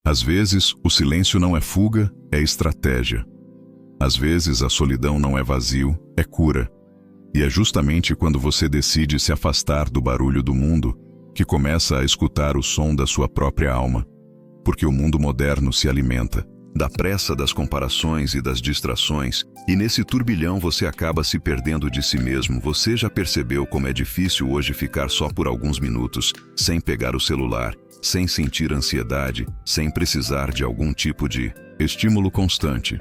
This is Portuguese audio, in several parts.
Às vezes, o silêncio não é fuga, é estratégia. Às vezes, a solidão não é vazio, é cura. E é justamente quando você decide se afastar do barulho do mundo que começa a escutar o som da sua própria alma. Porque o mundo moderno se alimenta da pressa das comparações e das distrações, e nesse turbilhão você acaba se perdendo de si mesmo. Você já percebeu como é difícil hoje ficar só por alguns minutos, sem pegar o celular, sem sentir ansiedade, sem precisar de algum tipo de estímulo constante?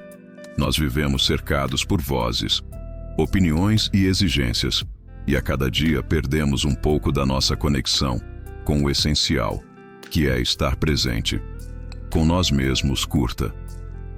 Nós vivemos cercados por vozes, opiniões e exigências, e a cada dia perdemos um pouco da nossa conexão com o essencial, que é estar presente com nós mesmos. Curta,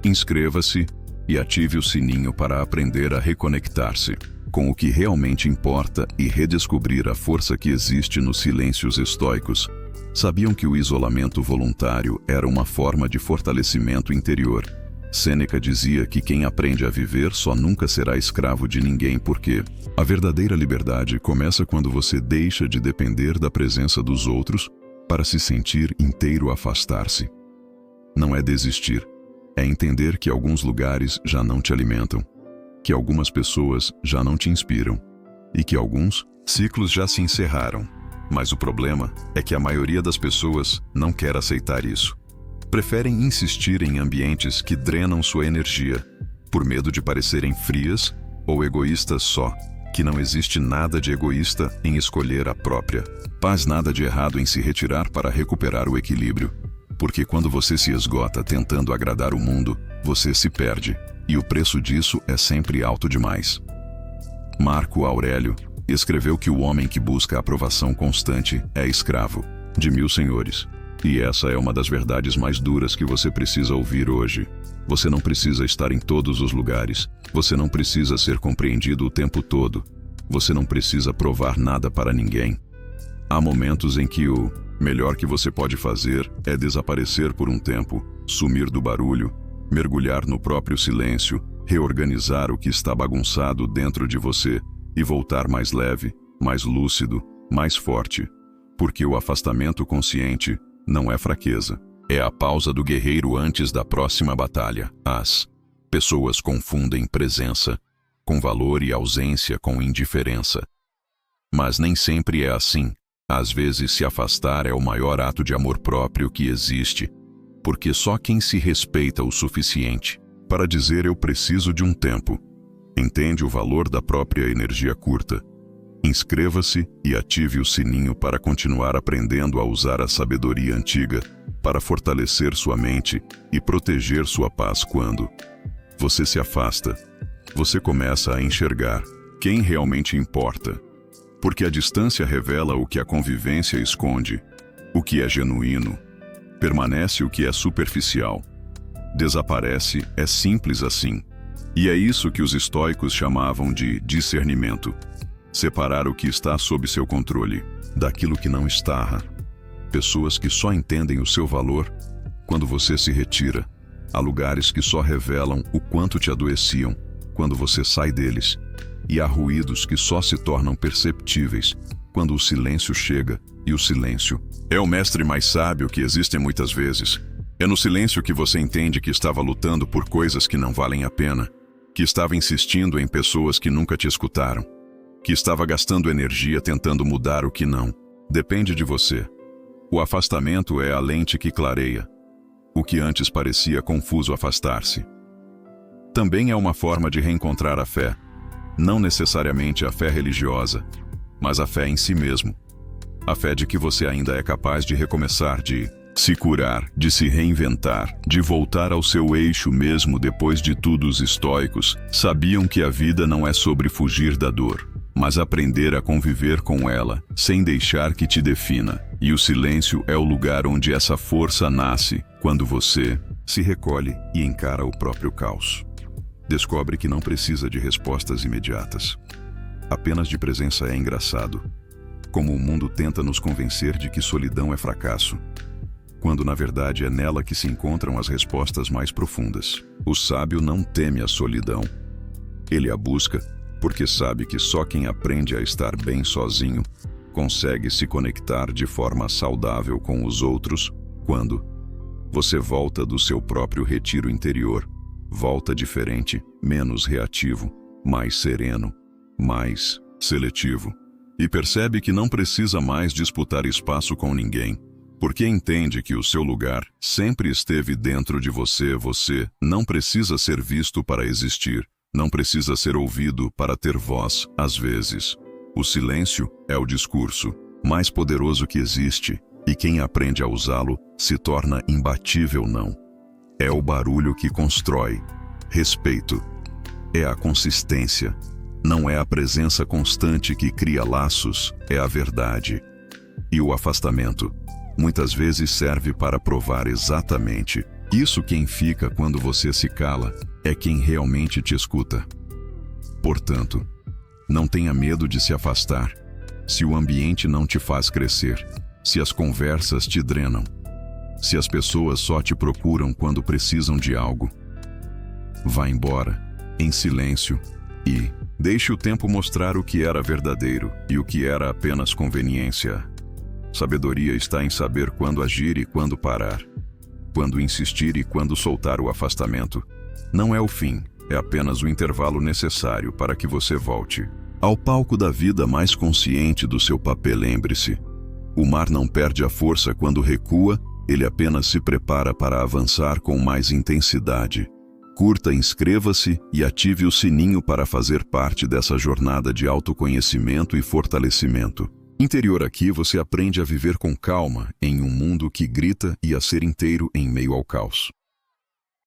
inscreva-se e ative o sininho para aprender a reconectar-se com o que realmente importa e redescobrir a força que existe nos silêncios estoicos. Sabiam que o isolamento voluntário era uma forma de fortalecimento interior? Sêneca dizia que quem aprende a viver só nunca será escravo de ninguém, porque a verdadeira liberdade começa quando você deixa de depender da presença dos outros para se sentir inteiro. Afastar-se não é desistir, é entender que alguns lugares já não te alimentam, que algumas pessoas já não te inspiram e que alguns ciclos já se encerraram. Mas o problema é que a maioria das pessoas não quer aceitar isso. Preferem insistir em ambientes que drenam sua energia, por medo de parecerem frias ou egoístas. Só que não existe nada de egoísta em escolher a própria paz, nada de errado em se retirar para recuperar o equilíbrio. Porque quando você se esgota tentando agradar o mundo, você se perde, e o preço disso é sempre alto demais. Marco Aurélio escreveu que o homem que busca a aprovação constante é escravo de 1000 senhores. E essa é uma das verdades mais duras que você precisa ouvir hoje. Você não precisa estar em todos os lugares. Você não precisa ser compreendido o tempo todo. Você não precisa provar nada para ninguém. Há momentos em que o melhor que você pode fazer é desaparecer por um tempo, sumir do barulho, mergulhar no próprio silêncio, reorganizar o que está bagunçado dentro de você e voltar mais leve, mais lúcido, mais forte. Porque o afastamento consciente não é fraqueza, é a pausa do guerreiro antes da próxima batalha. As pessoas confundem presença com valor e ausência com indiferença. Mas nem sempre é assim. Às vezes se afastar é o maior ato de amor próprio que existe, porque só quem se respeita o suficiente para dizer eu preciso de um tempo, entende o valor da própria energia. Curta, inscreva-se e ative o sininho para continuar aprendendo a usar a sabedoria antiga para fortalecer sua mente e proteger sua paz. Quando você se afasta, você começa a enxergar quem realmente importa. Porque a distância revela o que a convivência esconde. O que é genuíno permanece, o que é superficial desaparece. É simples assim. E é isso que os estoicos chamavam de discernimento. Separar o que está sob seu controle daquilo que não está. Pessoas que só entendem o seu valor quando você se retira. Há lugares que só revelam o quanto te adoeciam quando você sai deles. E há ruídos que só se tornam perceptíveis quando o silêncio chega, e o silêncio é o mestre mais sábio que existe muitas vezes. É no silêncio que você entende que estava lutando por coisas que não valem a pena, que estava insistindo em pessoas que nunca te escutaram, que estava gastando energia tentando mudar o que não depende de você. O afastamento é a lente que clareia o que antes parecia confuso. Afastar-se também é uma forma de reencontrar a fé. Não necessariamente a fé religiosa, mas a fé em si mesmo. A fé de que você ainda é capaz de recomeçar, de se curar, de se reinventar, de voltar ao seu eixo mesmo depois de tudo. Os estoicos sabiam que a vida não é sobre fugir da dor, mas aprender a conviver com ela, sem deixar que te defina. E o silêncio é o lugar onde essa força nasce, quando você se recolhe e encara o próprio caos. Descobre que não precisa de respostas imediatas. Apenas de presença. É engraçado como o mundo tenta nos convencer de que solidão é fracasso, quando na verdade é nela que se encontram as respostas mais profundas. O sábio não teme a solidão. Ele a busca porque sabe que só quem aprende a estar bem sozinho consegue se conectar de forma saudável com os outros. Quando Você volta do seu próprio retiro interior. Volta diferente, menos reativo, mais sereno, mais seletivo. E percebe que não precisa mais disputar espaço com ninguém, porque entende que o seu lugar sempre esteve dentro de você. Você não precisa ser visto para existir, não precisa ser ouvido para ter voz. Às vezes, o silêncio é o discurso mais poderoso que existe, e quem aprende a usá-lo se torna imbatível. Não. É o barulho que constrói respeito. É a consistência. Não é a presença constante que cria laços, é a verdade. E o afastamento muitas vezes serve para provar exatamente isso. Quem fica quando você se cala é quem realmente te escuta. Portanto, não tenha medo de se afastar. Se o ambiente não te faz crescer, se as conversas te drenam, se as pessoas só te procuram quando precisam de algo, vá embora, em silêncio, e deixe o tempo mostrar o que era verdadeiro e o que era apenas conveniência. Sabedoria está em saber quando agir e quando parar, quando insistir e quando soltar o afastamento. Não é o fim, é apenas o intervalo necessário para que você volte ao palco da vida mais consciente do seu papel. Lembre-se, o mar não perde a força quando recua, ele apenas se prepara para avançar com mais intensidade. Curta, inscreva-se e ative o sininho para fazer parte dessa jornada de autoconhecimento e fortalecimento interior. Aqui você aprende a viver com calma em um mundo que grita e a ser inteiro em meio ao caos.